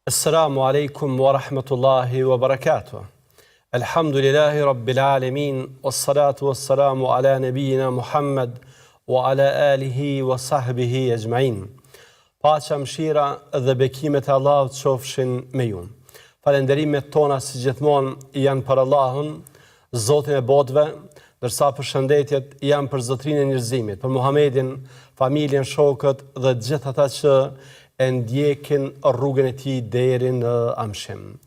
Assalamu alaikum wa rahmatullahi wa barakatuh. Alhamdulillahi rabbil alamin, wassalatu wassalamu ala nabiyina Muhammad wa ala alihi wa sahbihi ajma'in. Paqja, mëshira dhe bekimet e Allahut qofshin me ju. Falenderimet tona si gjithmonë janë për Allahun, Zotin e botëve, ndërsa përshëndetjet janë për Zotrinë e njerëzimit, për Muhamedin, familjen, shokët dhe gjithë ata që e ndjekin rrugën e tij deri në amshim.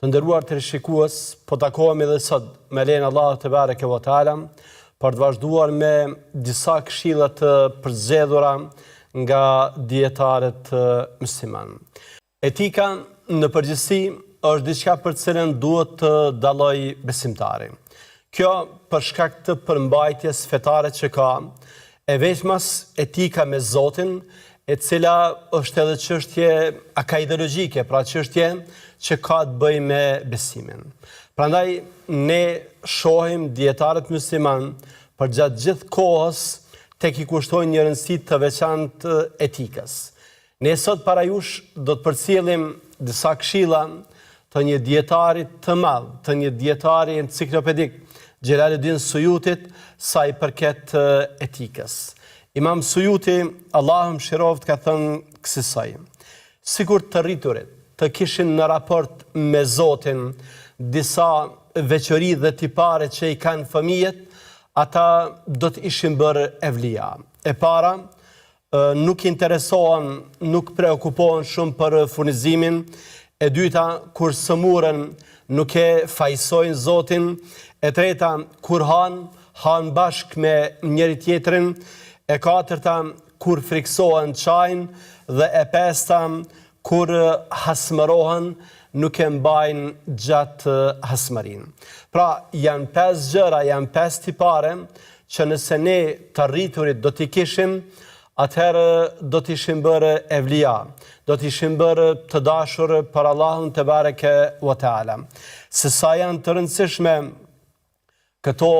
Të nderuar teleshikues, po takohemi edhe sot me lejen e Allahut te bareke ve teala për të vazhduar me disa këshilla të përzgjedhura nga dietarët musliman. Etika në përgjithësi është diçka për të cilën duhet të dallojë besimtari. Kjo për shkak të përmbajtjes fetare që ka, e veçmas etika me Zotin, e cila është edhe çështje akaidologjike, pra çështje që ka të bëjë me besimin. Prandaj ne shohim dietarët musliman për gjatë gjithë kohës tek i kushtojnë një rëndësi të veçantë etikës. Ne sot para jush do të përcjellim disa këshilla të një dietari të madh, të një dietari enciklopedik, Xhelaluddin Suyutit, sa i përket etikës. Imam Suyuti, Allahu mëshiroft, ka thënë kësaj: sikur të rriturit të kishin në raport me Zotin disa veçori dhe tipare që i kanë fëmijët, ata do të ishin bërë evlia. E para, nuk interesohen, nuk preokupohen shumë për furnizimin. E dyta, kur sëmurën, nuk e fajsojnë Zotin. E treta, kur han bashk me njëri tjetrin. E katërta, kur friksohen çajin. Dhe e pesta, kur hasmërohen, nuk e mbajnë gjatë hasmërin. Pra, janë 5 gjëra, janë 5 tipare që nëse ne të rriturit do t'i kishim, atëherë do t'ishim bërë evlia, do t'ishim bërë të dashur për Allahun te bareke ve teala. Se sa janë të rëndësishme këto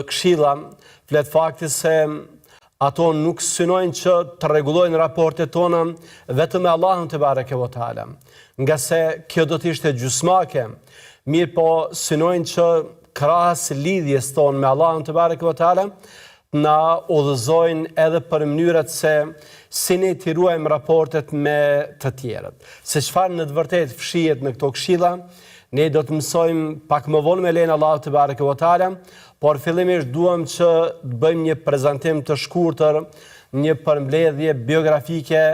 këshilla, flet fakti se ato nuk synojnë që të rregullojnë raportet tona vetëm me Allahun te bareke ve teala, nga se kjo do të ishte gjysmake, mirë po synojnë që krahas lidhjes tonë me Allahun te bareke ve teala na udhëzojnë edhe për mënyrat se si ne t'i ruajmë raportet me të tjerët. Se çfarë në të vërtetë fshihet në këto këshilla, ne do të mësojmë pak më vonë me lejen e Allahut te bareke ve teala, por fillimisht duam që të bëjmë një prezantim të shkurtër, një përmbledhje biografike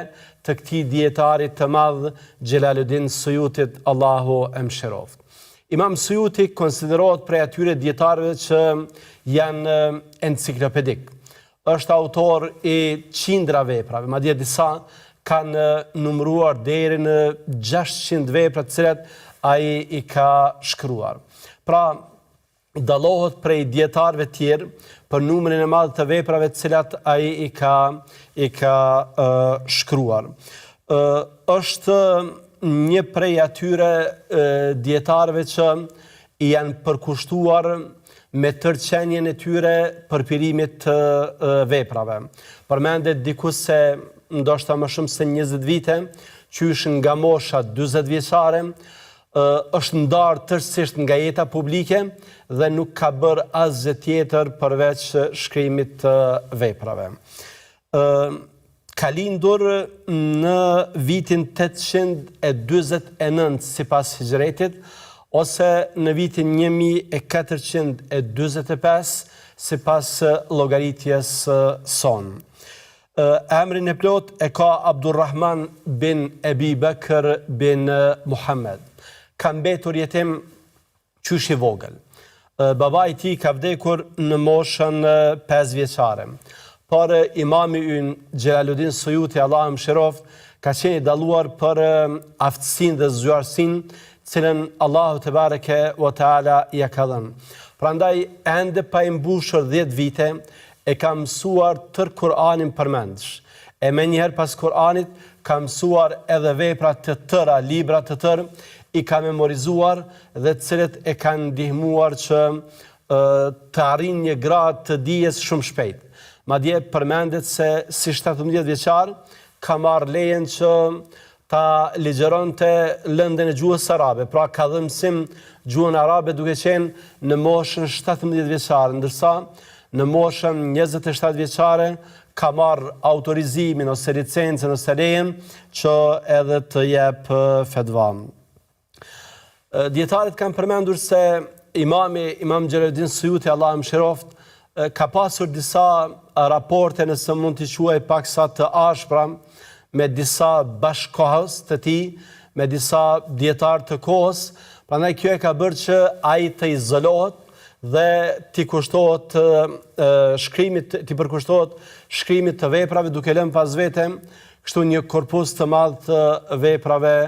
të këtij dietari të madh Xhelaluddin Suyutit, Allahu e mëshiroft. Imam Suyuti konsiderohet prej atyre dietarëve që janë enciklopedik. Është autor i qindra veprave, madje disa kanë numëruar deri në 600 vepra të cilat ai i ka shkruar. Pra, dallohet prej dietarëve tjerë për numrin e madh të veprave të cilat ai i ka shkruar. Është një prej atyre dietarëve që i janë përkushtuar me tërqenjen e tyre përpirimit të veprave. Përmendet dikush se ndoshta më shumë se 20 vite, qysh nga mosha 40 vjeçare, është ndarë tërësisht nga jeta publike dhe nuk ka bërë asgjë tjetër përveç shkrimit të veprave. Ka lindur në vitin 849 sipas hijretit, ose në vitin 1445 sipas llogaritjes son. Emrin e plot e ka Abdulrahman bin Ebi Bekr bin Muhammed. Ka mbetur jetim qysh i vogël. Baba i tij ka vdekur në moshën 5 vjeçare. Por imami ynë Xhelaluddin Suyuti, Allahu mëshiroft, ka qenë i dalluar për aftësinë dhe zgjuarsinë cilën Allahu te bareke ve teala ja ka dhënë. Prandaj ende pa i mbushur 10 vite e ka mësuar tër Kur'anin përmendsh. E menjëherë pas Kur'anit ka mësuar edhe vepra të tëra, libra të tërë, i ka memorizuar dhe të cilët e kanë ndihmuar që të arrijnë një grad të dijes shumë shpejt. Madje përmendet se si 17 vjeçar ka marrë lejen që ta ligjeronte lëndën e gjuhës arabe, pra ka dhënë mësim gjuhën arabe duke qenë në moshën 17 vjeçare, ndërsa në moshën 27 vjeçare ka marrë autorizimin ose licencën ose lejen që edhe të jep fetva. Dietarët kanë përmendur se Imam Xhelaluddin Suyuti, Allah më shiroft, ka pasur disa raporte, nëse mund t'i quaj paksa të ashpra, me disa bashkohës të tij, me disa dietarë të kohës, prandaj kjo e ka bërë që ai të izolohet dhe t'i kushtohet përkushtohet shkrimit të veprave, duke lënë pas vete kështu një korpus të madh të veprave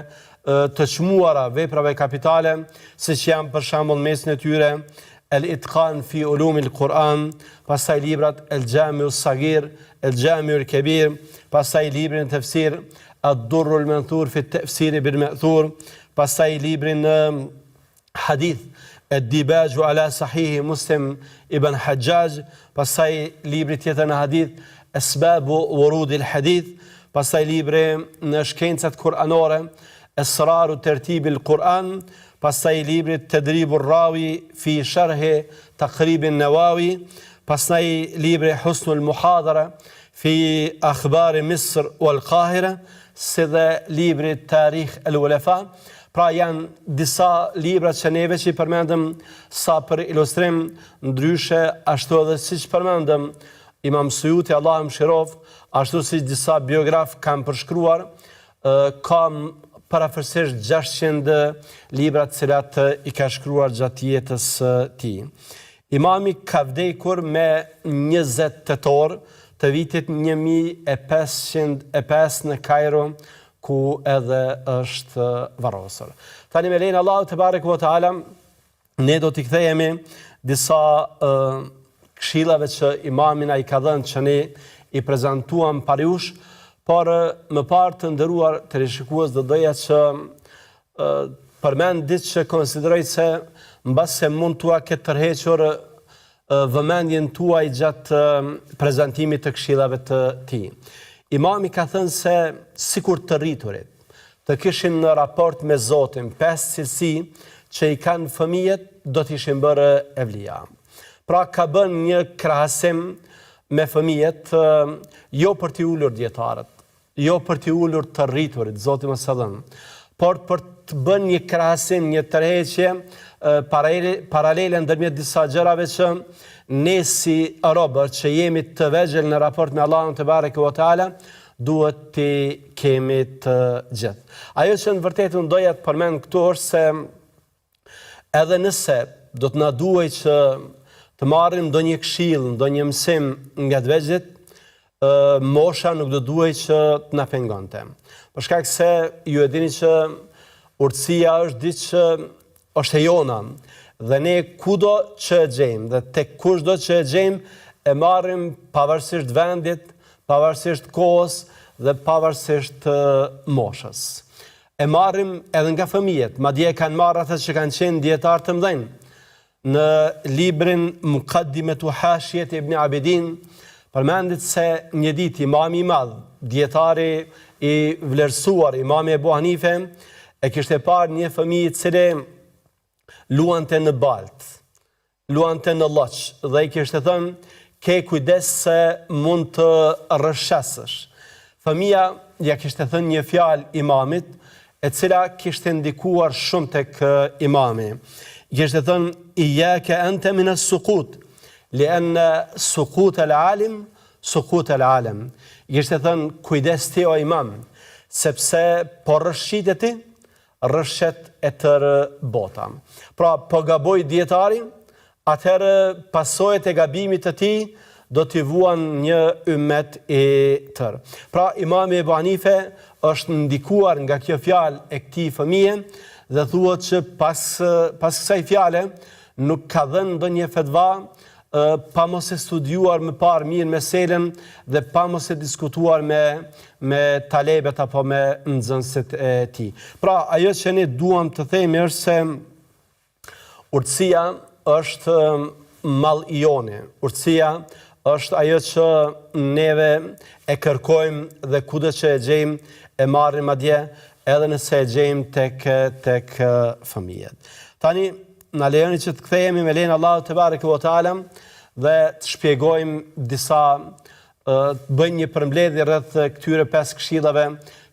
të çmuara, veprave kapitale, siç janë për shembull mesin e tyre El-Itqan fi ulumil Quran, pastaj librat El-Jami'u Sagir, El-Jami'u Kebir, pastaj librin tefsir Ad-Durrul Manthur fi Tafsir bil Ma'thur, pastaj librin Hadith Ad-Dibaj ala Sahih Muslim ibn Hajjaj, pastaj libri tjetër në hadith Asbabu Wurud al-Hadith, pastaj libri në shkencat kuranore Esraru Tertib al-Quran, pastaj libri Tadribur Rawi fi Sharh Taqrib an-Nawawi, pastaj libri Husnul Muhadara fi Akhbar Misr wal Qahira, si dhe libri Tarikh al-Ulafa. Pra janë disa libra që neve që i përmendëm sa për ilustrim, ndryshe ashtu edhe siç përmendëm Imam Suyuti, Allah më shiroft, ashtu si disa biograf kanë përshkruar, kam parafërsisht 600 libra të cilat i ka shkruar gjatë jetës tij. Imami ka vdekur me 20 tetor të vitit 1505 në Kairo, ku edhe është varrosur. Tani me lenin Allahu te barekuhu ve teala, ne do t'i kthehemi disa këshillave që imami na i ka dhënë që ne i prezantuam pariush, por më parë të nderuar teleshikues do doja që përmend diçka që konsideroj se mbase mund t'ua ketë tërhequr vëmendjen tuaj gjatë prezantimit të këshillave të tij. Imami ka thënë se sikur të rriturit të kishin në raport me Zotin 5 cilësi që i kanë fëmijët, do t'ishin bërë evlia. Pra ka bën një krahasim me fëmijët, jo për t'i ulur dietarët, jo për t'i ulur të rriturit, Zoti mos e dhënë, por për të bën një krahasim, një tërheqje paralele ndërmjet disa gjërave që ne si robër që jemi të vegjël në raport me Allahun te barekuhu ve teala, duhet të kemi të gjithë. Ajo që në vërtetë unë doja të përmend këtu është se edhe nëse do të na duhej që të marrim ndonjë këshill, ndonjë mësim nga të vegjëlit, mosha nuk do duhej që të na pengonte. Për shkak se ju e dini që urtësia është diçka që është e jona, dhe ne kudo që e gjejmë dhe tek kushdo që e gjejmë e marrim pavarësisht vendit, pavarësisht kohës dhe pavarësisht moshës. E marrim edhe nga fëmijët, madje kanë marrë ata që kanë qenë dietar të mëdhenj. Në librin Muqaddimatu Hashiyet Ibn Abidin përmendet se një ditë imami i madh, dietari i vlerësuar, imami Ebu Hanife, e kishte parë një fëmijë i cili luante në balt, luante në lloç, dhe i kishte thënë, ke kujdes se mund të rrëshesësh. Fëmia ja kishte thënë një fjalë imamit, e cila kishte ndikuar shumë tek imami. I kishte thënë, iyyaka anta min as-suqut, li'anna suqut al-alim, suqut al-alam. I kishte thënë, kujdes ti o imam, sepse po rrëshit e ti, rrëshet e tërë bota. Pra, po gaboj dietari, atëherë pasojat e gabimit të tij do t'i vuan një ummet i tërë. Pra, imami Ebu Hanife është ndikuar nga kjo fjalë e këtij fëmije dhe thuhet që pas kësaj fjale nuk ka dhënë ndonjë fetva pa mos e studiuar më parë mirë meselen dhe pa mos e diskutuar me talebet apo me nxënësit e tij. Pra, ajo që ne duam të themi është se urtësia është mall i joni. Urtësia është ajo që neve e kërkojmë dhe kudo që e gjejmë e marrim atje, edhe nëse e gjejmë tek fëmijët. Tani, na lejoni që të kthehemi me lejen e Allahut te bareke ve teala dhe të shpjegojmë disa, të bëjmë një përmbledhje rreth këtyre 5 këshillave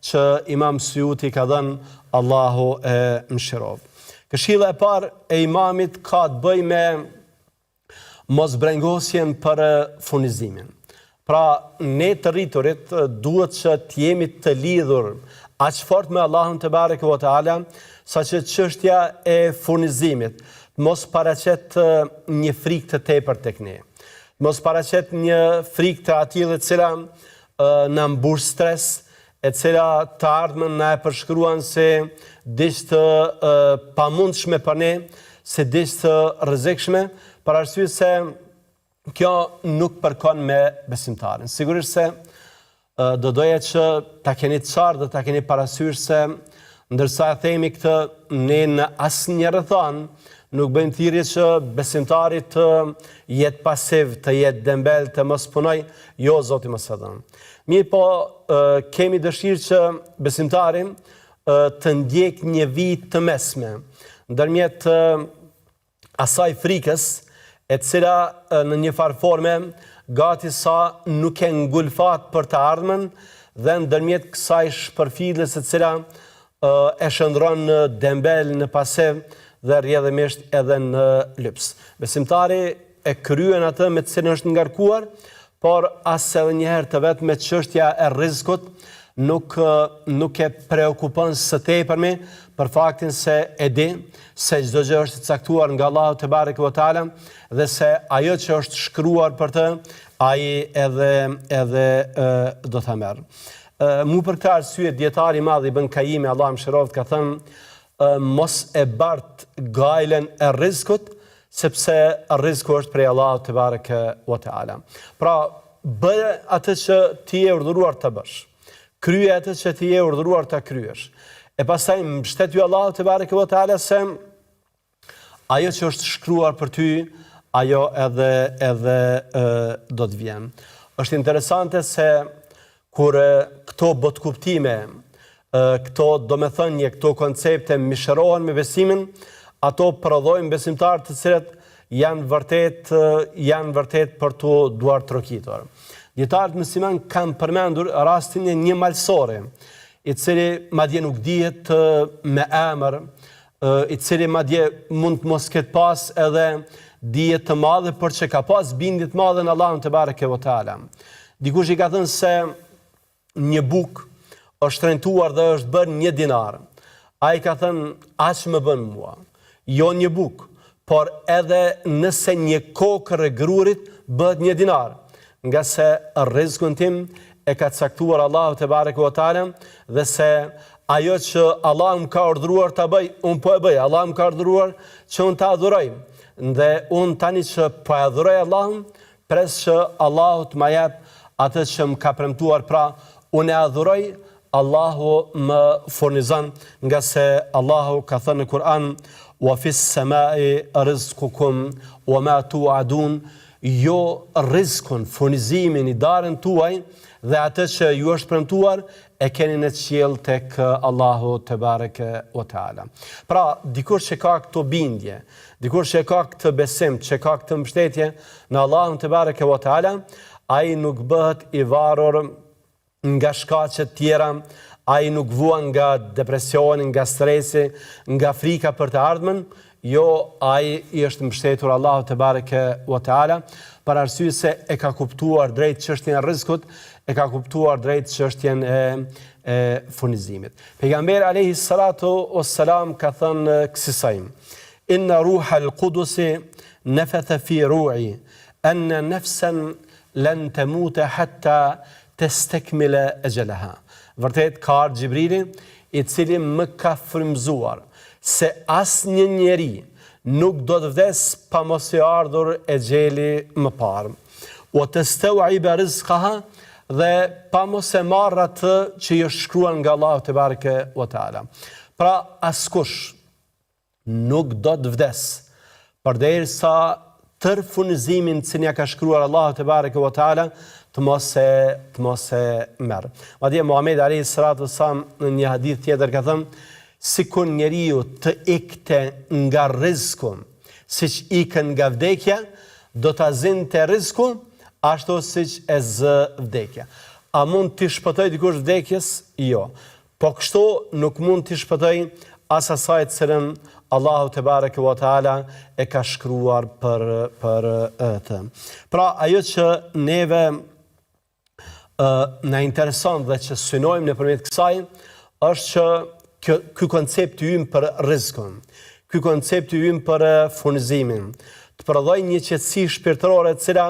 që Imam Suyuti ka dhënë, Allahu e mëshiroft. Këshilla e parë e imamit ka të bëjë me mosbrengosjen për furnizimin. Pra, ne të rriturit duhet që të jemi të lidhur aq fort me Allahun te bareke ve teala, saqë çështja e furnizimit mos paraqet një frikë të tepërt tek ne. Mos paraqet një frikë të atillë e cila na mbush stres, e cila të ardhmen na e përshkruan se diç të pamundshme për ne, se diç të rrezikshme, për arsye se kjo nuk përkon me besimtarin. Sigurisht se do doja që ta keni të qartë dhe ta keni parasysh se ndërsa e themi këtë, ne në asnjë rrethon nuk bëjmë thirrje që besimtari të jetë pasiv, të jetë dembel, të mos punoj, jo Zoti mos e dhënë. Mirë po, kemi dëshirë që besimtari të ndjek një vit të mesme, ndërmjet asaj frikës, e cila në një farë forme gati sa nuk e ngulfat për të ardhmen, dhe ndërmjet kësaj shpërfillës e cila e shndron në dembel, në pasiv dhe rrjedhimisht edhe në lyps. Besimtari e kryen atë me të cilën është ngarkuar, por as edhe njëherë të vetë me çështja e rrezikut nuk e preokupon së tepërmi, për faktin se e di se çdo gjë është e caktuar nga Allahu te bareke ve teala dhe se ajo që është shkruar për të, ai edhe do ta merr. Mu për këtë arsye dietari i madh Ibn Kaimi, Allahu mëshiroft, ka thënë mos e bart gajlen e rrezikut, sepse rreziku është prej Allahut te bareke ve teala. Pra, bëj atë që ti je urdhëruar të bësh. Krye atë që ti je urdhëruar ta kryesh. E pastaj mbështet ju Allahu te bareke ve teala se ajo që është shkruar për ty, ajo edhe do të vjen. Është interesante se kur këto botkuptime, këto domethënie, këto koncepte mishërohen me besimin, ato prodhojnë besimtarë të cilët janë vërtet për të duar trokitur. Dietarët musliman kanë përmendur rastin e një malsore, i cili madje nuk dihet me emër, i cili madje mund të mos ketë pas edhe dije të madhe, por që ka pas bindje të madhe në Allahun te bareke ve teala. Dikush i ka thënë se një buk është rentuar dhe është bërë 1 dinar. Ai ka thënë, aq më bën mua. Jo një buk, por edhe nëse një kokër e grurit bëhet 1 dinar, nga se rrezikun tim e ka caktuar Allahu te bareke ve teala dhe se ajo që Allah më ka urdhëruar ta bëj, unë po e bëj. Allah më ka urdhëruar që unë ta adhuroj. Dhe unë tani që po e adhuroj Allahun, pres që Allahu të më jap atë që më ka premtuar. Pra, unë e adhuroj, Allahu më furnizon, nga se Allahu ka thënë në Kur'an: "Wa fis samai rizqukum wa ma tu'adun", jo rrezikun, furnizimin i darën tuaj dhe atë që ju është premtuar e keni në qiell tek Allahu te bareke ve teala. Pra, dikush që ka këto bindje, dikush që ka këtë besim, që ka këtë mbështetje në Allahun te bareke ve teala, ai nuk bëhet i varur nga shkaqe tjera, ai nuk vuan nga depresioni, nga stresi, nga frika për të ardhmen. Jo, ai i është mbështetur Allahu te bareke ve teala, për arsye se e ka kuptuar drejt çështjen e rrezikut, e ka kuptuar drejt çështjen e furnizimit. Pejgamberi alayhi salatu wassalam ka thënë kësaj: "Inna ruhal qudus nafatha fi ru'i anna nafsan lan tamuta hatta tastakmila ajalaha." Vërtet ka ardhur Xhibrili, i cili më ka frymzuar se asnjë njeri nuk do të vdes pa mos i ardhur e gjeli më parë. O të stau'iba rizqaha, dhe pa mos e marr atë që i është shkruar nga Allahu te bareke ve teala. Pra, askush nuk do të vdes përderisa tër furnizimin që ja ka shkruar Allahu te bareke ve teala të mos e merr. Madje Muhamedi alayhi salatu wasallam në një hadith tjetër ka thënë, sikur njeriu të ikte nga rreziku, siç ikën nga vdekja, do ta zinte rreziku ashtu siç e zë vdekja. A mund t'i shpëtoj dikush vdekjes? Jo. Po kështu nuk mund t'i shpëtoj as asaj të cilën Allahu te bareke ve teala e ka shkruar për të. Pra ajo që neve na intereson dhe që synojmë nëpërmjet kësaj është që ky koncept i ymë për rrezikun, ky koncept i ymë për furnizimin, të prodhoj një qetësi shpirtërore e cila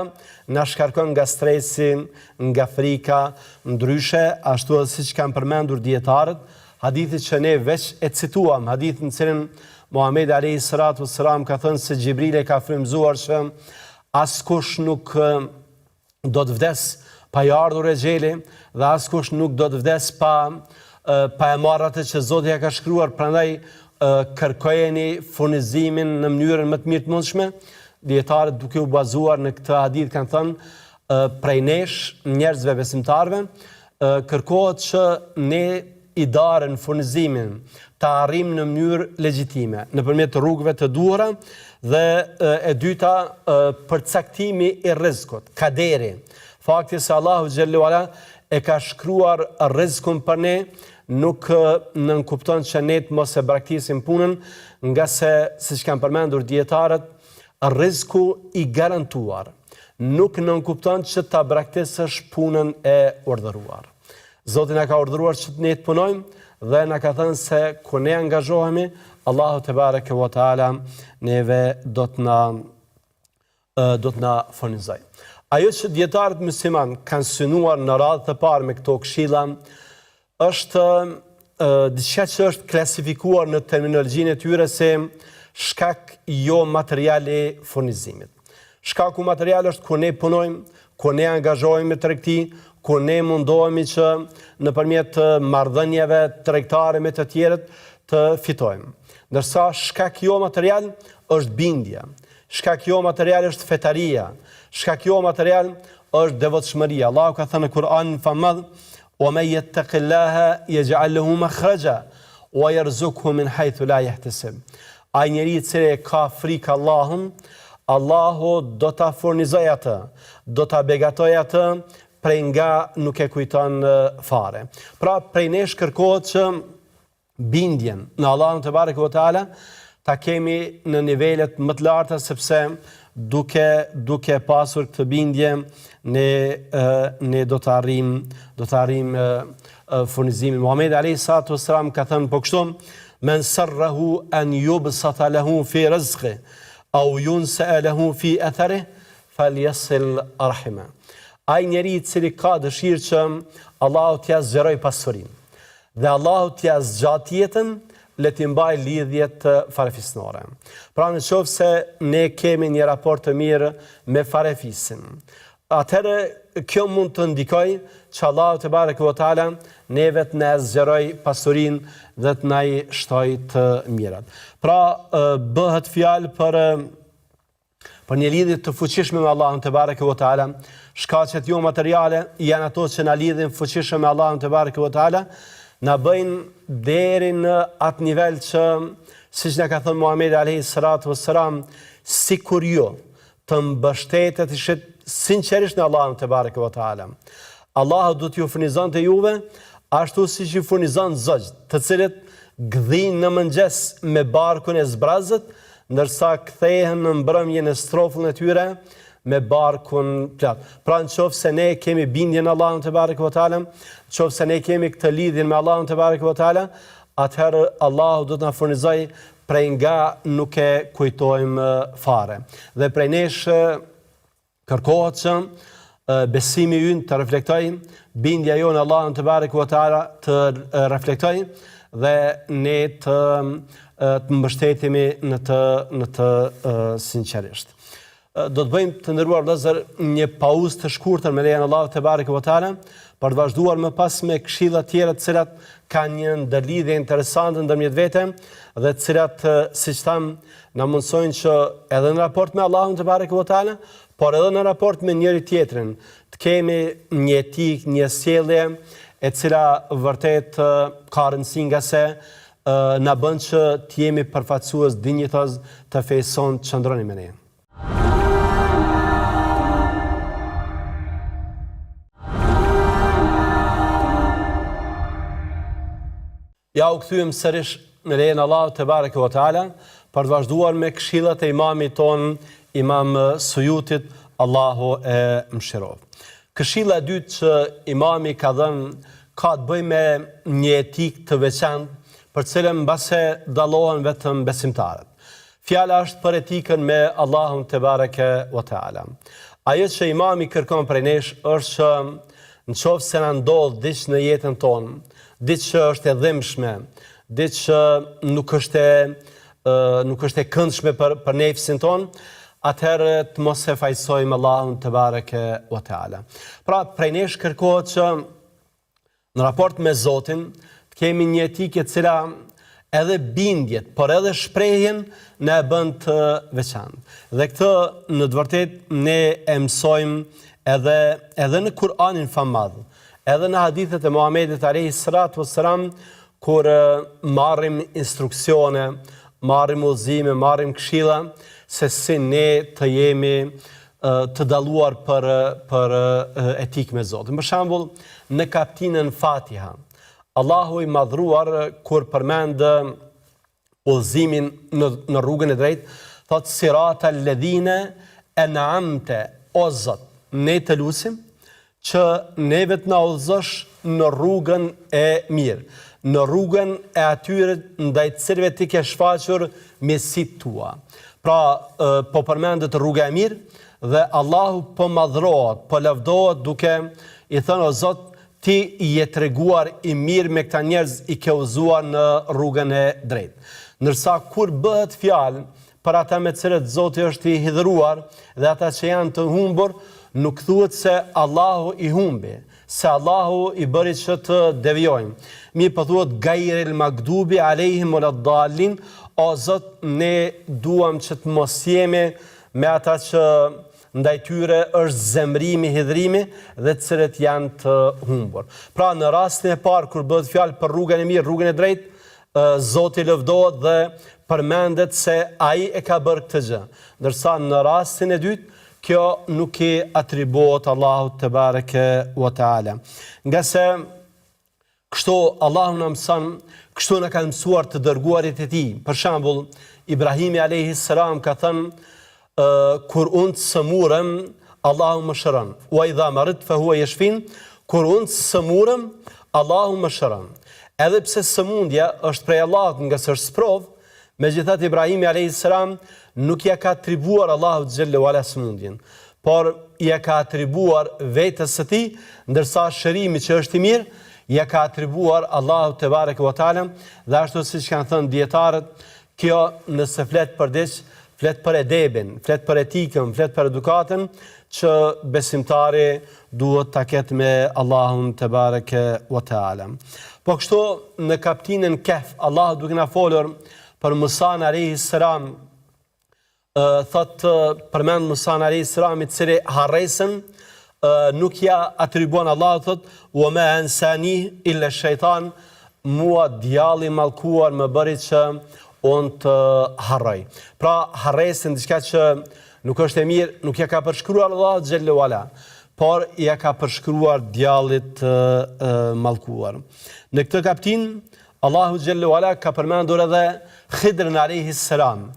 na shkarkon nga stresi, nga frika, ndryshe, ashtu edhe siç kanë përmendur dietarët, hadithi që ne veç e cituam, hadithin në cilin Muhamedi alayhi salatu wassalam ka thënë se Xhibrili ka frymëzuar që askush nuk do të vdes pa i ardhur e gjeli dhe askush nuk do të vdes pa e marrë atë që Zoti ja ka shkruar, prandaj kërkojeni furnizimin në mënyrën më të mirë të mundshme. Dietarët duke u bazuar në këtë hadith kanë thënë prej nesh, njerëzve besimtarve, kërkohet që ne i darën furnizimin të arrim në mënyrë legjitime, nëpërmjet rrugëve të duhura dhe e dyta përcaktimi i rrezikut, kaderi. Fakti se Allahu xhallahu ala e ka shkruar rrezikun për ne, nuk nënkupton që ne të mos e braktisim punën, nga se, siç kanë përmendur dietarët, rreziku i garantuar nuk nënkupton që ta braktisësh punën e urdhëruar. Zoti na ka urdhëruar që ne të punojmë dhe na ka thënë se kur ne angazhohemi, Allahu te bareke ve teala neve do të na furnizoj. Ajo që dietarët musliman kanë synuar në radhë të parë me këto këshilla është diçka që është klasifikuar në terminologjinë e tyre se shkak jo material i furnizimit. Shkaku material është kur ne punojmë, kur ne angazhohemi në tregti, kur ne mundohemi që nëpërmjet marrëdhënieve tregtare me të tjerët të fitojmë. Ndërsa shkak jo material është bindja, shkak jo material është fetaria, shkak jo material është devotshmëria. Allahu ka thënë në Kur'an famadh وَمَنْ يَتَّقِ اللَّهَ يَجْعَلْ لَهُ مَخْرَجًا وَيَرْزُقْهُ مِنْ حَيْثُ لَا يَحْتَسِبُ. Ai njeriu i cili ka frikë Allahun, Allahu do ta furnizojë atë, do ta begatojë atë prej nga nuk e kujton fare. Pra prej nesh kërkohet që bindjen në Allahun te bareke ve teala ta kemi në nivelet më të larta, sepse duke pasur këtë bindje ne do të arrim furnizimin. Muhamedi alayhi salatu wassalam ka thënë po kështu: men sarrahu an yubsata lahu fi rizqi aw yunsa lahu fi athari falyasil rahima. Ai njeriu i cili ka dëshirë që Allahu t'ia zgjeroj pasurinë dhe Allahu t'ia zgjat jetën, le t'i mbaj lidhjet farefisnore. Pra në qoftë se ne kemi një raport të mirë me farefisin, atëherë kjo mund të ndikoj që Allahu te bareke ve teala neve të na zgjeroj pasurinë dhe të na i shtoj të mirat. Pra bëhet fjalë për një lidhje të fuqishme me Allahun te bareke ve teala. Shkaqet jo materiale janë ato që na lidhin fuqishëm me Allahun te bareke ve teala, na bëjnë deri në atë nivel që, siç na ka thënë Muhamedi alayhi salatu wassalam, sikur ju të mbështetet sinqerisht në Allahun te bareke ve teala, Allahu do t'ju furnizonte juve ashtu siç ju furnizon zogjt, të cilët gdhin në mëngjes me barkun e zbrazët, ndërsa kthehen në mbrëmje në strofullin e tyre me barkun plot. Pra në qoftë se ne kemi bindje në Allahun te bareke ve teala, në qoftë se ne kemi këtë lidhje me Allahun te bareke ve teala, atëherë Allahu do të na furnizojë prej nga nuk e kujtojmë fare. Dhe prej nesh kërkohet që besimi ynë të reflektojë, bindja jonë në Allahun te bareke ve teala të reflektojë dhe ne të mbështetemi në të sinqerisht. Do të bëjmë, të nderuar vëllezër, një pauzë të shkurtër me lejen e Allahut te bareke ve teala, për të vazhduar më pas me këshilla tjera të cilat kanë një ndërlidhje interesante ndërmjet vete dhe të cilat, siç tham, na mundsojnë që edhe në raport me Allahun te bareke ve teala, por edhe në raport me njëri tjetrin, të kemi një etik, një sjellje e cila vërtet ka rëndësi nga se na bën që të jemi përfaqësues dinjitoz të fesë sonë të qëndroni me ne. Ja u kthyem sërish me lejen Allahut te bareke ve teala për të vazhduar me këshillat e imamit ton, Imam Sujutit, Allahu e mëshiroft. Këshilla e dytë që imami ka dhënë ka të bëjë me një etikë të veçantë për cilën mbase dallohen vetëm besimtarët. Fjala është për etikën me Allahun te bareke ve teala. Ajo që imami kërkon prej nesh është që nëse na ndodh diç në jetën tonë, diç që është e dhimbshme, diç që nuk është e këndshme për nefsin ton, atëherë të mos e fajsojmë Allahun te bareke ve teala. Pra, prej nesh kërkohet që në raport me Zotin të kemi një etikë e cila edhe bindjet, por edhe shprehjen na e bën të veçantë. Dhe këtë në të vërtetë ne e mësojmë edhe në Kur'anin famadh, edhe në hadithet e Muhamedit alayhi salatu wassalam, kur marrim instruksione, marrim udhëzime, marrim këshilla se si ne të jemi të dalluar për etikë me Zotin. Për shembull, në kapitullin Fatiha, Allahu i madhruar kur përmend udhëzimin në rrugën e drejtë, thot sirata alladhina an'amta, o Zot, ne të lutim që neve të na udhëzosh në rrugën e mirë, në rrugën e atyre ndaj të cilëve ti ke shfaqur mirësitë tua. Pra, po përmendet rruga e mirë dhe Allahu po madhrohet, po lavdohet duke i thënë o Zot, ti i je treguar i mirë me këta njerëz i ke udhëzuar në rrugën e drejtë. Ndërsa kur bëhet fjalë për ata me cilët Zoti është i hidhëruar dhe ata që janë të humbur, nuk thuhet se Allahu i humbi, se Allahu i bëri që të devijojnë. Mirë po thuhet gairil magdubi alejhim waladdallin, o Zot, ne duam që të mos jemi me ata që ndaj tyre është zemrimi, hidhrimi dhe të cilët janë të humbur. Pra, në rastin e parë kur bëhet fjalë për rrugën e mirë, rrugën e drejtë, Zoti lëvdohet dhe përmendet se ai e ka bërë këtë gjë. Ndërsa në rastin e dytë, kjo nuk i atribuohet Allahut te bareke ve teala. Nga se kështu Allahu na mëson, kështu na ka mësuar të dërguarit e tij. Për shembull, Ibrahimi alayhi salam ka thënë, kur unë të sëmurëm, Allahu më shëron. Wa idha marid fa huwa yashfin, kur unë të sëmurëm, Allahu më shëron. Edhe pse sëmundja është prej Allahut nga së është sprov, megjithatë Ibrahimi alayhis salam nuk ja ka atribuar Allahut xhelle wala sëmundjen, por ja ka atribuar vetes së tij, ndërsa shërimi që është i mirë ja ka atribuar Allahut te bareke ve teala, dhe ashtu siç kanë thënë dietarët, kjo nëse flet për diç, flet për edebin, flet për etikën, flet për edukatën që besimtari duhet ta ketë me Allahun te bareke ve teala. Po kështu në kapitullin Kehf, Allahu duke na folur për Musa alayhis salam, thot përmend Musa alayhis salam i cili harresën nuk ja atribuon Allahut, thot wa ma ansani illa shejtan, mua djalli mallkuar më bëri që unë të harroj. Pra, harresën diçka që nuk është e mirë, nuk ja ka përshkruar Allahu xhelle wala, por ja ka përshkruar djallit mallkuar. Në këtë kapitull, Allahu xhelle wala ka përmendur edhe Khidrin alayhis salam,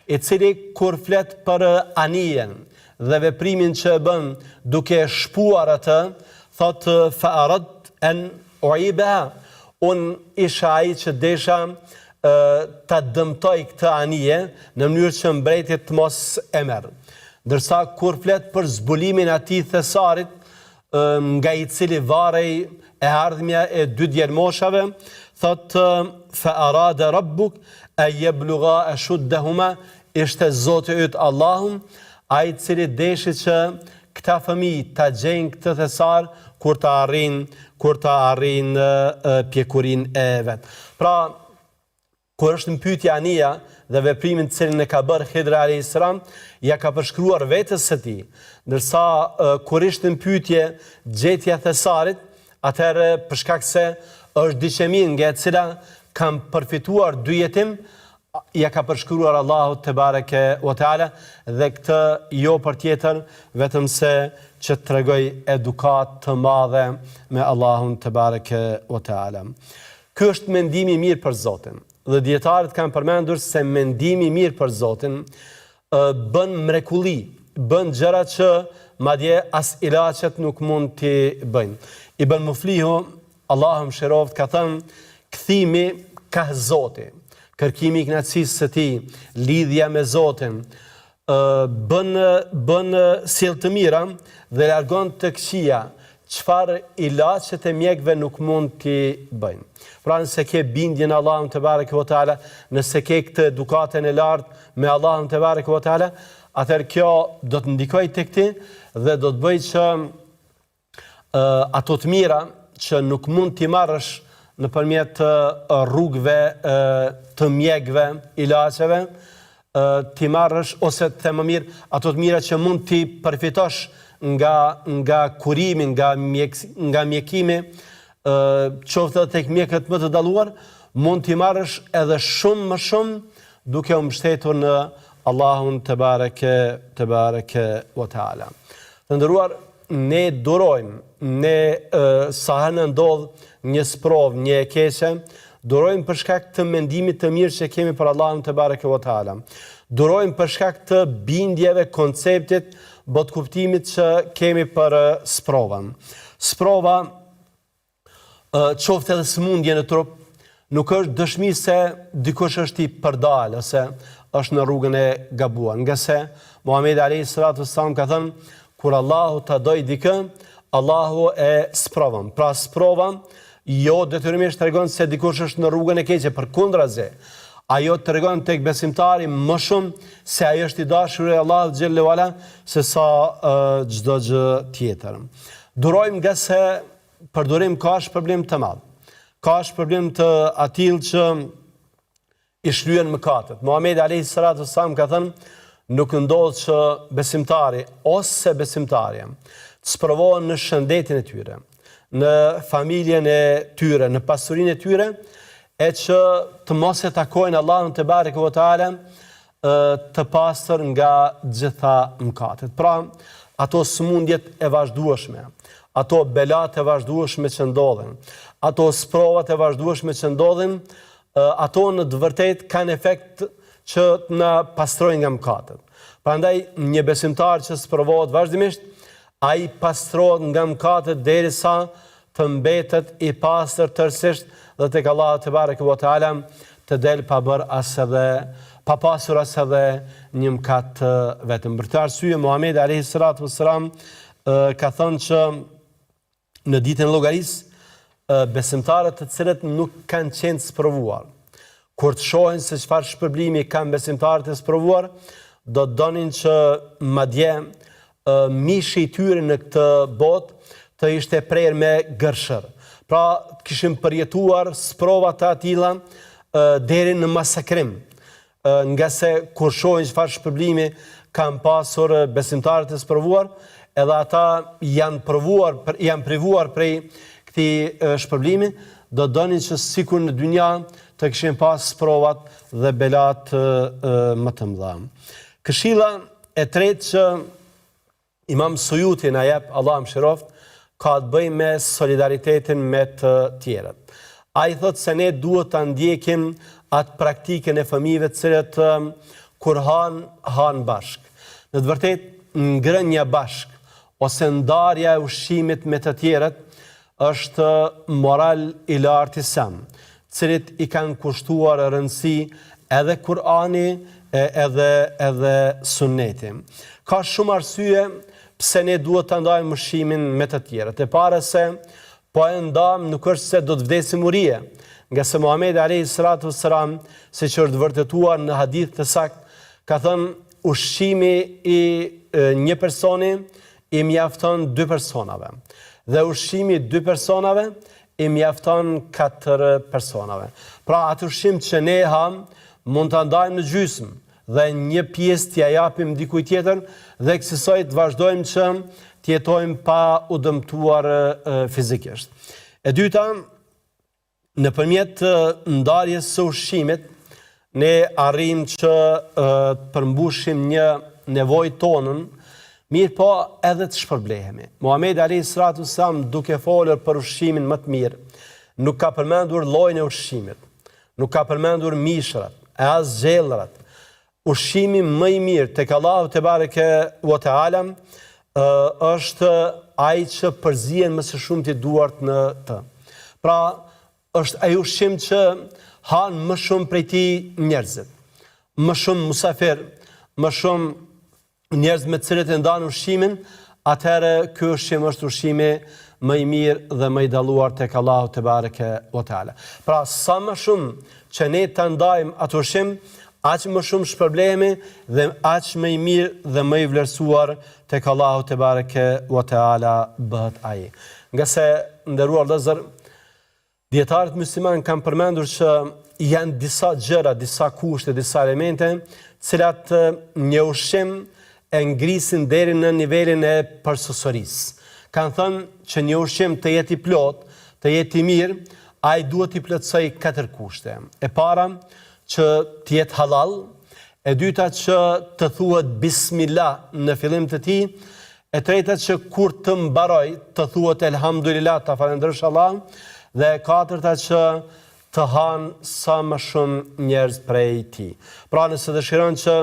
i cili kur flet për anijen dhe veprimin që e bën duke shpuar atë, thot fa arad an uibaha, unë isha ai që desha ta dëmtoj këtë anije në mënyrë që mbretjet të mos e merr. Ndërsa kur flet për zbulimin e atij thesarit, nga i cili varej e ardhmja e dy djermoshave, thot fa arada rabbuk an yablugha ashuddahuma, ishte Zoti yt Allahu ai i cili deshi që këta fëmijë ta gjejnë këtë thesar kur ta arrin pjekurin e vet. Pra, kur është në pyetja ania dhe veprimin të cilin e ka bërë Hidri alayhis salam, ja ka përshkruar vetes së tij. Ndërsa kur ishte në pyetje gjetja e thesarit, atëherë për shkak se është diçemin nga e cila kam përfituar dy jetim, ja ka përshkruar Allahu te bareke ve teala, dhe këtë jo për tjetër vetëm se që të tregoj edukat të madhe me Allahun te bareke ve teala. Ky është mendimi i mirë për Zotin. Dhe dietarët kanë përmendur se mendimi i mirë për Zotin bën mrekulli, bën gjëra që madje as ilaçet nuk mund t'i bëjnë. Ibn Muflihu, Allahu mëshiroft, ka thënë: kthimi ka Zoti, kërkimi i kënaqësisë së tij, lidhja me Zotin, bën sjell të mira dhe largon të këqija, çfarë ilaçet e mjekëve nuk mund t'i bëjnë. Pra nëse ke bindjen në Allahun te bareke ve teala, nëse ke këtë edukatën e lartë me Allahun te bareke ve teala, atëherë kjo do të ndikojë tek ti dhe do të bëjë që ato të mira që nuk mund t'i marrësh nëpërmjet rrugëve të mjekëve, ilaçeve, t'i marrësh, ose të them më mirë, ato të mira që mund t'i përfitosh nga kurimi, nga mjekimi, qoftë tek mjekët më të dalluar, mund t'i marrësh edhe shumë më shumë duke u mbështetur në Allahun te bareke ve teala. Të nderuar, ne durojmë, sa herë ndodh një sprov, një e keqe, durojmë për shkak të mendimit të mirë që kemi për Allahun te bareke ve teala. Durojmë për shkak të bindjeve, konceptit, botkuptimit që kemi për sprovën. Sprova, qoftë edhe sëmundje në trup, nuk është dëshmi se dikush është i përdal ose është në rrugën e gabuar. Nga se Muhamedi alayhis salam ka thënë: kur Allahu ta doj dikë, Allahu e sprovon. Pra sprova jo detyrimisht tregon se dikush është në rrugën e keqe, përkundrazi. Ajo tregon tek besimtari më shumë se ai është i dashur i Allahut xhallahu ala se sa çdo gjë tjetër. Durojmë nga se përdorim ka shpërblim të madh. Ka shpërblim të atill që i shlyen mëkatet. Muhamedi alayhis salam ka thënë: nuk ndodh që besimtari ose besimtarja të sprovohen në shëndetin e tyre, në familjen e tyre, në pasurinë e tyre, e që të mos e takojnë Allahun te bareke ve teala të pastër nga gjitha mëkatet. Pra, ato sëmundjet e vazhdueshme, ato belat e vazhdueshme që ndodhen, ato sprovat e vazhdueshme që ndodhen, ato në të vërtetë kanë efekt që na pastrojnë nga mëkatet. Prandaj një besimtar që sprovohet vazhdimisht, ai pastrohet nga mëkatet derisa të mbetet i pastër tërësisht dhe tek Allahu te bareke ve teala të del pa bër as edhe pa pasur as edhe një mëkat vetëm. Për këtë arsye Muhamedi alayhis salam ka thënë që në ditën e llogarisë besimtarët të cilët nuk kanë qenë sprovuar, kur të shohin se çfarë shpërblimi kanë besimtarët e sprovuar, do të donin që madje mishi i tyre në këtë botë të ishte prerë me gërshër. Pra, kishim përjetuar sprova të atilla deri në masakrim, nga se kur shohin çfarë shpërblimi kanë pasur besimtarët e sprovuar, edhe ata janë privuar prej këtij shpërblimi, do donin që sikur në dynja të kishin pas sprovat dhe belat më të mëdha. Këshilla e tretë që Imam Suyuti na jep, Allah mëshiroft, ka të bëjë me solidaritetin me të tjerët. Ai thotë se ne duhet ta ndjekim atë praktikën e fëmijëve të cilët kur han bashk. Në të vërtetë ngrënia bashk ose ndarja e ushqimit me të tjerët është moral i lartë i Islam, cilët i kanë kushtuar rëndësi edhe Kur'ani edhe Sunneti. Ka shumë arsye pse ne duhet ta ndajmë ushqimin me të tjerët. E para se po e ndam nuk është se do të vdesim urie, nga se Muhamedi alayhis salam, siç është vërtetuar në hadith të saktë, ka thënë ushqimi i një personi i mjafton 2 personave. Dhe ushqimi 2 personave i mjafton 4 personave. Pra atë ushqim që ne ham mund të ndajmë në gjysmë dhe një pjesë t'ja japim dikujt tjetër dhe kësaj të vazhdojmë që t'jetojmë pa u dëmtuar fizikisht. E dyta, nëpërmjet ndarjes së ushqimit, ne arrim që të përmbushim një nevojë tonën, mirë po edhe të shpërblehemi. Muhamedi alayhis salatu wassalam, duke folur për ushqimin më të mirë, nuk ka përmendur llojin e ushqimit, nuk ka përmendur mishrat, e as gjellrat. Ushqimi më i mirë tek Allahu te bareke ve teala është ai që përzihen më së shumti duart në të. Pra, është ai ushqim që han më shumë prej tij njerëzit. Më shumë musafir, më shumë njerëz me të cilët e ndan ushqimin, atëherë ky ushqim është ushqimi më i mirë dhe më i dalluar tek Allahu te bareke ve teala. Pra, sa më shumë që ne ta ndajmë atë ushqim, aq më shumë shpërblehemi dhe aq më i mirë dhe më i vlerësuar tek Allahu te bareke ve teala bëhet ai. Nga se, nderuar vëllezër, dietarët musliman kanë përmendur që janë disa gjëra, disa kushte, disa elemente, cilat një ushqim e ngrisin deri në nivelin e përsosërisë. Kanë thënë që një ushqim të jetë i plot, të jetë i mirë, ai duhet të plotësojë 4 kushte. E para, që të jetë halal, e dyta që të thuhet bismillah në fillim të tij, e treta që kur të mbaroj të thuhet elhamdulillah, ta falendrosh Allah, dhe e katërta që të hanë sa më shumë njerëz prej tij. Pra nëse dëshiron që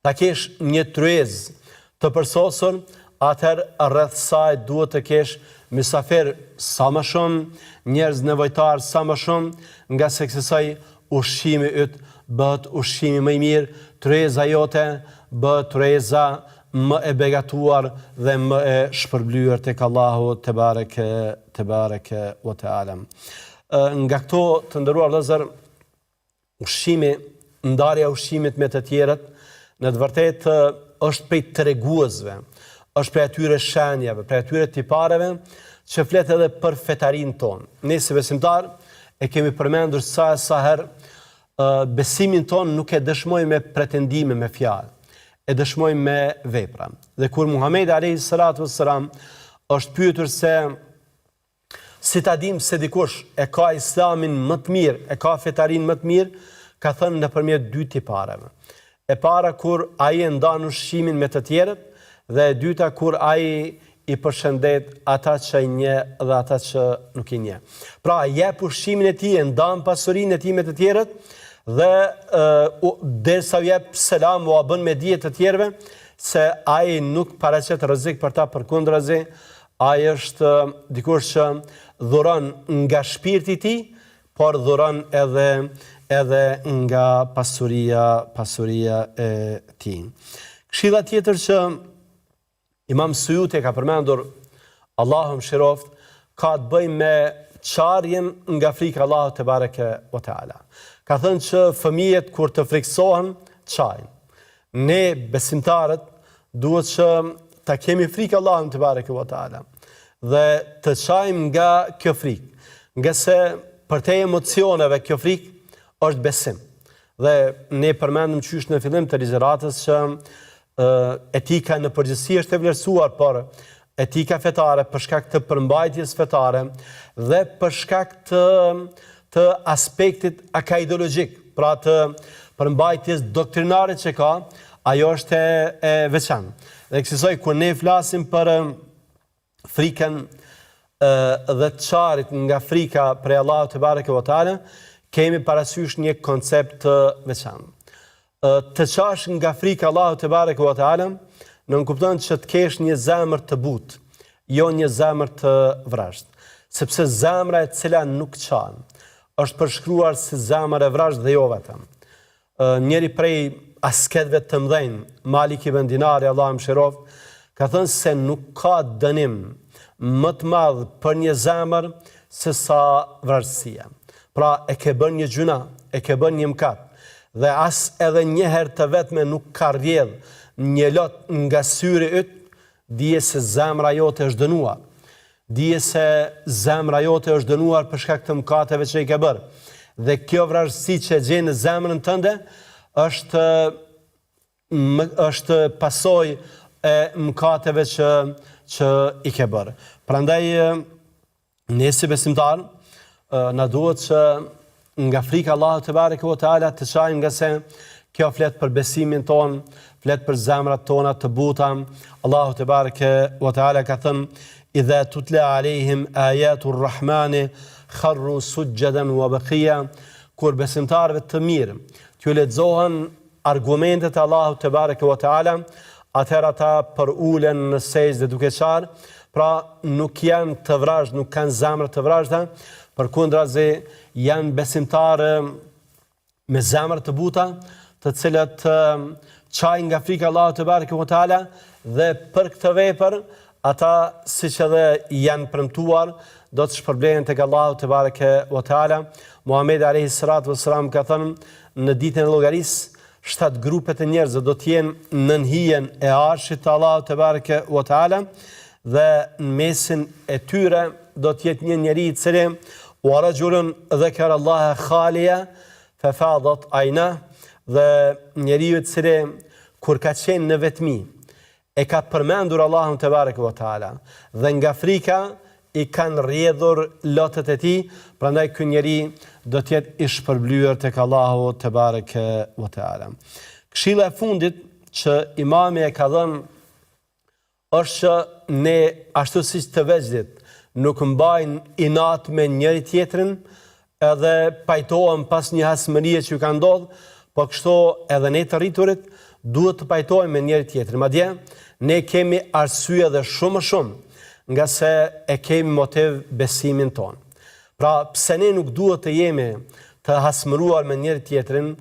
ta kesh një tryezë të përsosur, atëherë rreth saj duhet të kesh mysafir sa më shumë, njerëz nevojtar sa më shumë, nga se kësaj ushqimi yt bëhet ushqimi më i mirë, tryeza jote bëhet tryeza më e begatuar dhe më e shpërblyer tek Allahu te bareke ve teala. Nga këto, të nderuar vëllezër, ushqimi, ndarja e ushqimit me të tjerët, në të vërtetë është prej treguesve, është prej atyre shenjave, prej atyre tipareve që flet edhe për fetarin ton. Ne si besimtar e kemi përmendur sa herë, besimin ton nuk e dëshmojmë me pretendime, me fjalë, e dëshmojmë me vepra. Dhe kur Muhamedi alayhis salatu wassalam është pyetur se si ta dim se dikush e ka islamin më të mirë, e ka fetarin më të mirë, ka thënë nëpërmjet 2 tipareve. E para kur ai e ndan ushqimin me të tjerët, dhe e dyta kur ai i përshëndet ata që i njeh dhe ata që nuk i njeh. Pra, jep ushqimin e tij, e ndan pasurinë e tij me të tjerët, dhe derisa u jep selam u bën me dije të tjerëve se ai nuk paraqet rrezik për ta, përkundrazi, ai është dikush që dhuron nga shpirti i tij, por dhuron edhe nga pasuria e tij. Këshilla tjetër që Imam Suyuti ka përmendur, Allahu mëshiroft, ka të bëjë me çarjen nga frika Allahu te bareke ve teala. Ka thënë që fëmijët kur të friksohen, çajnë. Ne besimtarët duhet që ta kemi frikë Allahut te bareke ve teala dhe të çajmë nga kjo frikë, nga se për te emocioneve kjo frikë është besim. Dhe ne përmendëm qysh në fillim të ligjëratës që etika në përgjithësi është e vlerësuar, por etika fetare për shkak të përmbajtjes fetare dhe për shkak të aspektit akaidologjik, pra të përmbajtjes doktrinare që ka, ajo është e veçantë. Dhe kësaj kur ne flasim për frikën dhe të çarit nga frika prej Allahut te bareke ve teala, kemi parasysh një koncept të veçantë. Të qash nga frika Allahut te bareke ve teala nënkupton që të kesh një zemër të butë, jo një zemër të vrasht. Sepse zemra e cila nuk çan është përshkruar si zemër e vrasht dhe jo vetëm. Njëri prej asketëve të mëdhenj, Malik ibn Dinari, Allahu mëshiroft, ka thënë se nuk ka dënim më të madh për një zemër se sa vrasësia. Pra e ke bën një gjuna, e ke bën një mëkat, dhe as edhe një herë të vetme nuk ka rrjedh një lot nga syri yt, dije se zemra jote është dënuar. Dije se zemra jote është dënuar për shkak të mëkateve që i ke bërë. Dhe kjo vrasësi që e gjen në zemrën tënde është pasojë e mëkateve që i ke bërë. Prandaj ne si besimtar na duhet që nga frika Allahut te bareke ve teala të çajmë, nga se kjo flet për besimin ton, flet për zemrat tona të buta. Allahu te bareke ve teala ka thënë: "Idha tutla alehim ayatur rahmani kharru sujjadan wa baqiya." Kur besimtarëve të mirë t'ju lexohen argumentet e Allahut te bareke ve teala, atëherë ata për ulen në sejdë duke qarë, pra nuk janë të vrajshë, nuk kanë zemra të vrajshta, përkundrazi janë besimtarë me zemra të buta, të cilët çajnë nga frika Allahut te bareke ve teala, dhe për këtë vepër ata, siç edhe janë premtuar, do të shpërblehen tek Allahu te bareke ve teala. Muhamedi alayhi salatu wassalam ka thënë në ditën e llogarisë 7 grupet e njerëzve do të jenë nën hijen e arshit të Allahut te bareke ve teala, dhe në mesin e tyre do të jetë një njeri i cili wa rajulun dhakara Allaha khaliya fa fadat ayna, dhe njeriu i cili kur ka qenë në vetmi e ka përmendur Allahun te bareke ve teala dhe nga frika i kanë rrjedhur lotët e tij, prandaj ky njeri do të jetë i shpërblyer tek Allahu te bareke ve teala. Këshilla e fundit që imami e ka dhënë është që ne, ashtu siç të veçlit nuk mbajnë inat me njëri tjetrin, edhe pajtohen pas një hasmërie që ju ka ndodhur, po kështu edhe ne të rriturit duhet të pajtohemi me njëri tjetrin. Madje ne kemi arsye dhe shumë nga se e kemi motiv besimin ton. Pra pse ne nuk duhet të jemi të hasmëruar me njëri tjetrin,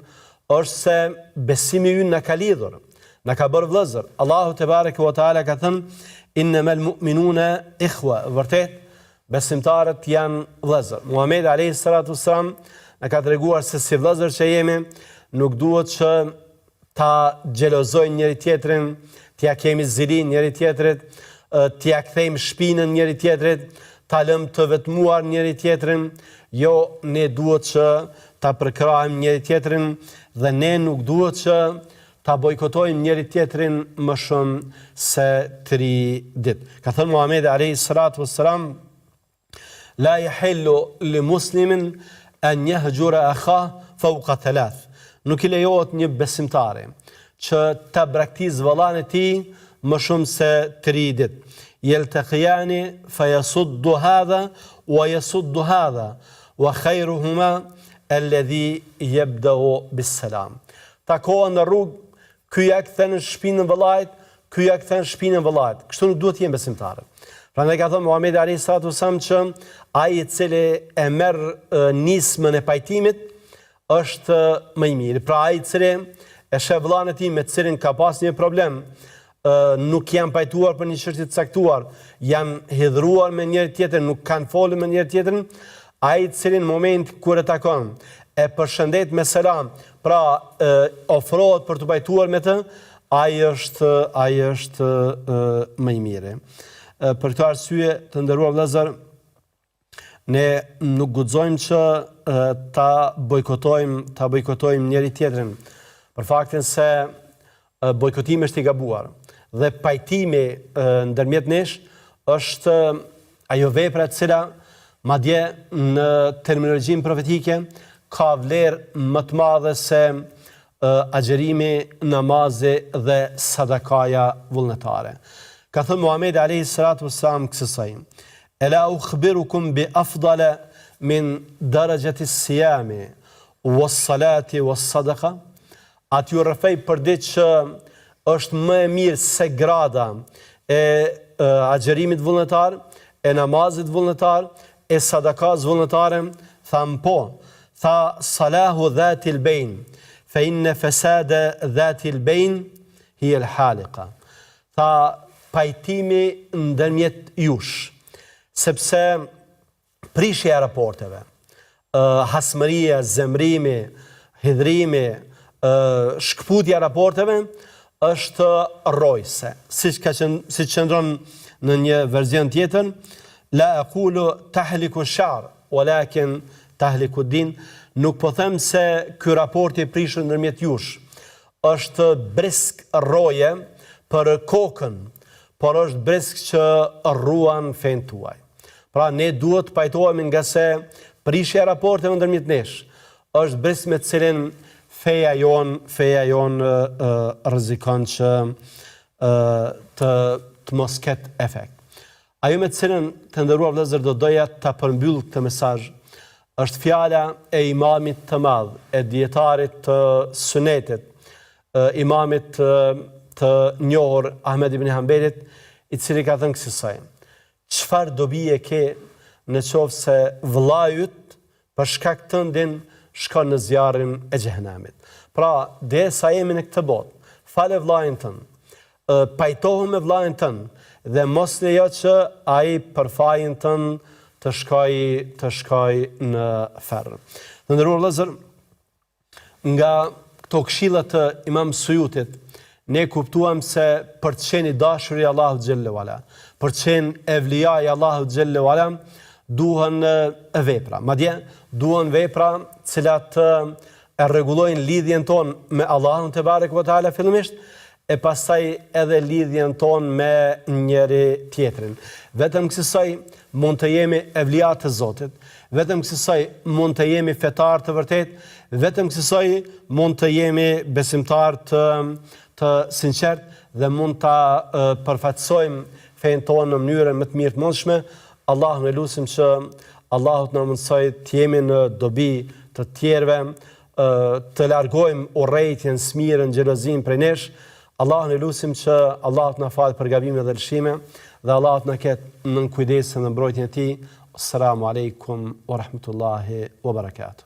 është se besimi ynë na ka lidhur, na ka bërë vëllezër. Allahu te bareke ve teala ka thënë: "Innamal mu'minuna ikhwa." Vërtet besimtarët janë vëllezër. Muhamedi alayhi salatu wassalam na ka treguar se si vëllezër që jemi, nuk duhet që ta xhelozojmë njëri tjetrin, t'ia kemi zilin njëri tjetrit, t'ia kthejmë shpinën njëri tjetrit, ta lëmë të vetmuar njëri tjetrin. Jo, ne duhet që ta përkrahim njëri tjetrin, dhe ne nuk duhet që ta bojkotojmë njëri tjetrin më shumë se 3 ditë. Ka thënë Muhamedi alayhi salatu wassalam: "La yahillu li muslimin an yahjura akha fawqa 3." Nuk i lejohet një besimtari që ta braktisë vëllain e tij më shumë se 3 ditë. Yaltaqiyani fayasuddu hadha wa yasuddu hadha wa khayruhuma alladhi yabda'u bis-salam. Takohen në rrugë, ky ja kthen shpinën vëllait, ky ja kthen shpinën vëllait. Kështu nuk duhet të jenë besimtarë. Prandaj ka thënë Muhamedi alayhi salatu wasallam që ai i cili e merr nismën e pajtimit është më i miri. Pra ai i cili e sheh vëllain e tij me cilin ka pas një problem, nuk janë pajtuar për një çështje të caktuar, janë hidhruar me njëri tjetrin, nuk kanë folur me njëri tjetrin, ai i cili në moment kur e takon e përshëndet me selam, pra ofrohet për të pajtuar me të, ai është më i miri. Për këtë arsye, të nderuar vëllezër, ne nuk guxojmë që ta bojkotojmë njëri tjetrin, për faktin se bojkotimi është i gabuar, dhe pajtimi ndërmjet nesh është ajo vepra e cila, madje në terminologjinë profetike, ka vlerë më të madhe se agjerimi, namazi dhe sadakaja vullnetare. Ka thënë Muhamedi alayhi salatu wassalam kësaj: "Ela ukhbirukum bi afdala min darajati as-siyami was-salati was-sadaqa." Atë ju rrëfej për ditë që është më e mirë se grada e agjerimit vullnetar, e namazit vullnetar, e sadakas vullnetare. Tham po, tha salahu dhatil bejn, fe inne fesade dhatil bejn, hi el halika. Tha pajtimi ndërmjet jush, sepse prishja e raporteve, hasmëria, zemrimi, hidhrimi, shkputja raporteve, është rrojse. Si qëndron në një verzion tjetër, la aqulu tahliku ash-sha'r, walakin tahliku ad-din, nuk po them se ky raport i prishur ndërmjet jush është brisk rroje për kokën, por është brisk që rruan fen tuaj. Pra ne duhet të pajtohemi nga se prishja e raporteve ndërmjet nesh është brisk me të cilin feja jon rrezikon që të mos ketë efekt. Ajo me të cilën të nderuar vëllezër do doja ta përmbyll këtë mesazh është fjala e imamit të madh, e dietarit të sunetit, imamit të njohur Ahmed ibn Hanbelit, i cili ka thënë kësaj: çfarë dobi e ke në qoftë se vllai yt për shkak tëndin shkon në zjarrin e xhehenamit. Pra, derisa jemi në këtë botë, fale vllain tënd, pajtohu me vllain tënd dhe mos lejo që ai për fajin tënd të shkoj në ferr. Të nderuar vëllezër, nga këto këshilla të Imam Suyutit, ne kuptuam se për të qenë i dashur i Allahut xhallahu ala, për të qenë evlija i Allahut xhallahu ala, duhen vepra. Madje duhen vepra të cilat e rregullojnë lidhjen tonë me Allahun te barek ve taala fillimisht, e pastaj edhe lidhjen tonë me njëri tjetrin. Vetëm kësaj mund të jemi evlija të Zotit, vetëm kësaj mund të jemi fetar të vërtet, vetëm kësaj mund të jemi besimtar të sinqert dhe mund ta përfaqësojmë fen tonë në mënyrën më të mirë të mundshme. Allahun e lutim që Allahut na mundsoj të jemi në dobi të tjerëve, të largojmë urrëtitjen, smirën, xhelozin prej nesh. Allahun e lutim që Allahut na falë për gabimet dhe lëshime dhe Allahut na ketë nën kujdesën dhe mbrojtjen e tij. Assalamu alaikum wa rahmatullahi wa barakatuh.